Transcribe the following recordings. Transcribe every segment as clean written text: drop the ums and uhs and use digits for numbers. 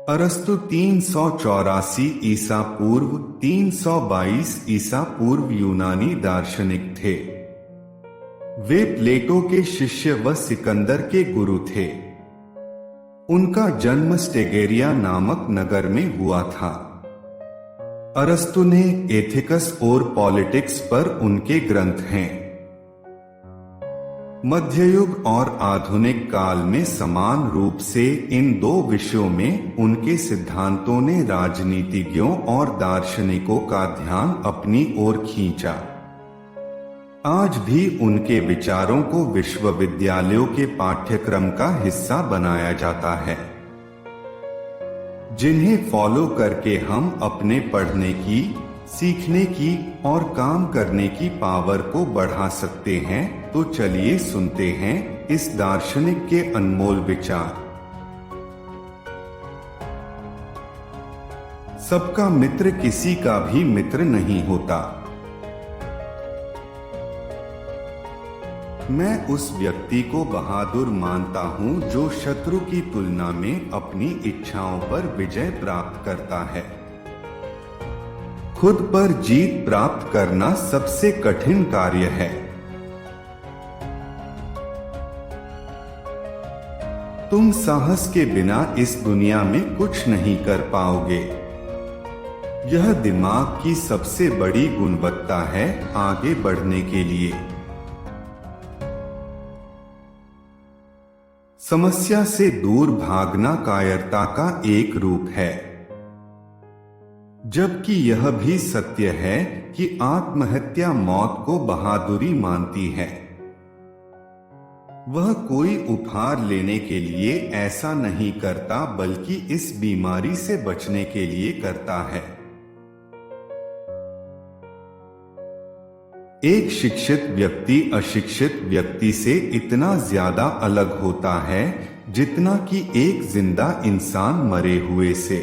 अरस्तु 384 ईसा पूर्व 322 ईसा पूर्व यूनानी दार्शनिक थे। वे प्लेटो के शिष्य व सिकंदर के गुरु थे। उनका जन्म स्टेगेरिया नामक नगर में हुआ था। अरस्तु ने एथिकस और पॉलिटिक्स पर उनके ग्रंथ हैं। मध्ययुग और आधुनिक काल में समान रूप से इन दो विषयों में उनके सिद्धांतों ने राजनीतिज्ञों और दार्शनिकों का ध्यान अपनी ओर खींचा। आज भी उनके विचारों को विश्वविद्यालयों के पाठ्यक्रम का हिस्सा बनाया जाता है, जिन्हें फॉलो करके हम अपने पढ़ने की, सीखने की और काम करने की पावर को बढ़ा सकते हैं। तो चलिए सुनते हैं इस दार्शनिक के अनमोल विचार। सबका मित्र किसी का भी मित्र नहीं होता। मैं उस व्यक्ति को बहादुर मानता हूं जो शत्रु की तुलना में अपनी इच्छाओं पर विजय प्राप्त करता है। खुद पर जीत प्राप्त करना सबसे कठिन कार्य है। तुम साहस के बिना इस दुनिया में कुछ नहीं कर पाओगे। यह दिमाग की सबसे बड़ी गुणवत्ता है आगे बढ़ने के लिए। समस्या से दूर भागना कायरता का एक रूप है, जबकि यह भी सत्य है कि आत्महत्या मौत को बहादुरी मानती है। वह कोई उपहार लेने के लिए ऐसा नहीं करता, बल्कि इस बीमारी से बचने के लिए करता है। एक शिक्षित व्यक्ति अशिक्षित व्यक्ति से इतना ज्यादा अलग होता है जितना कि एक जिंदा इंसान मरे हुए से।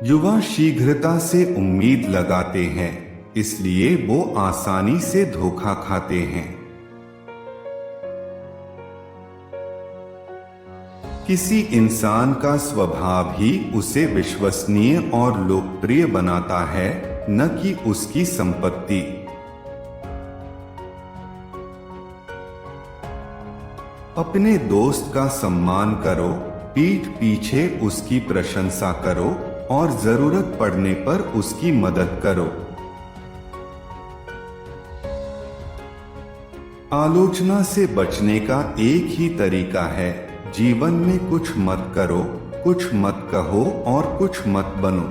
युवा शीघ्रता से उम्मीद लगाते हैं, इसलिए वो आसानी से धोखा खाते हैं। किसी इंसान का स्वभाव ही उसे विश्वसनीय और लोकप्रिय बनाता है, न कि उसकी संपत्ति। अपने दोस्त का सम्मान करो, पीठ पीछे उसकी प्रशंसा करो और जरूरत पड़ने पर उसकी मदद करो। आलोचना से बचने का एक ही तरीका है, जीवन में कुछ मत करो, कुछ मत कहो और कुछ मत बनो।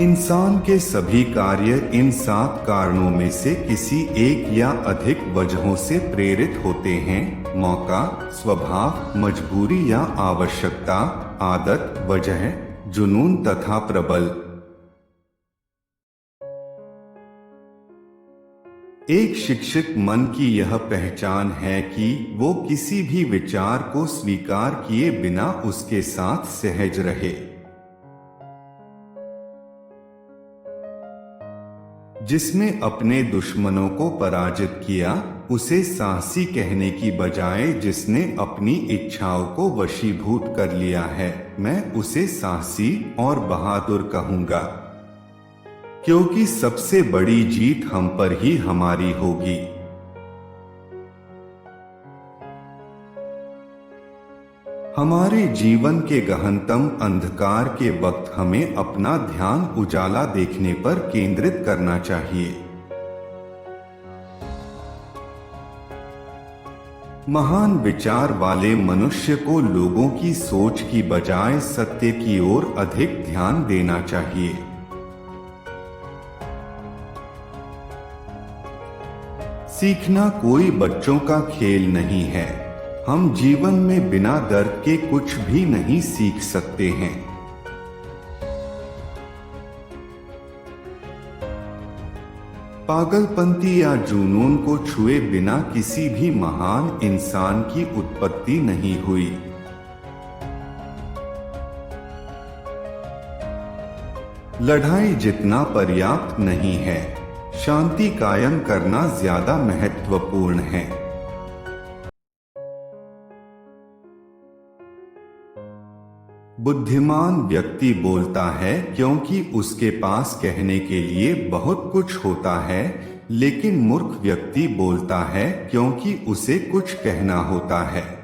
इंसान के सभी कार्य इन 7 कारणों में से किसी एक या अधिक वजहों से प्रेरित होते हैं: मौका, स्वभाव, मजबूरी या आवश्यकता, आदत, वजह, जुनून तथा प्रबल। एक शिक्षित मन की यह पहचान है कि वो किसी भी विचार को स्वीकार किए बिना उसके साथ सहज रहे। जिसने अपने दुश्मनों को पराजित किया, उसे साहसी कहने की बजाय जिसने अपनी इच्छाओं को वशीभूत कर लिया है, मैं उसे साहसी और बहादुर कहूंगा, क्योंकि सबसे बड़ी जीत हम पर ही हमारी होगी। हमारे जीवन के गहनतम अंधकार के वक्त हमें अपना ध्यान उजाला देखने पर केंद्रित करना चाहिए। महान विचार वाले मनुष्य को लोगों की सोच की बजाय सत्य की ओर अधिक ध्यान देना चाहिए। सीखना कोई बच्चों का खेल नहीं है। हम जीवन में बिना डर के कुछ भी नहीं सीख सकते हैं। पागलपंती या जुनून को छुए बिना किसी भी महान इंसान की उत्पत्ति नहीं हुई। लड़ाई जितना पर्याप्त नहीं है, शांति कायम करना ज्यादा महत्वपूर्ण है। बुद्धिमान व्यक्ति बोलता है क्योंकि उसके पास कहने के लिए बहुत कुछ होता है, लेकिन मूर्ख व्यक्ति बोलता है क्योंकि उसे कुछ कहना होता है।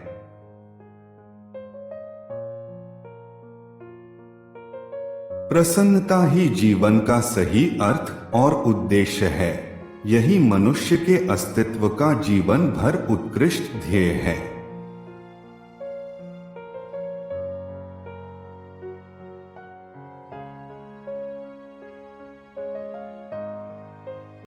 प्रसन्नता ही जीवन का सही अर्थ और उद्देश्य है। यही मनुष्य के अस्तित्व का जीवन भर उत्कृष्ट ध्येय है।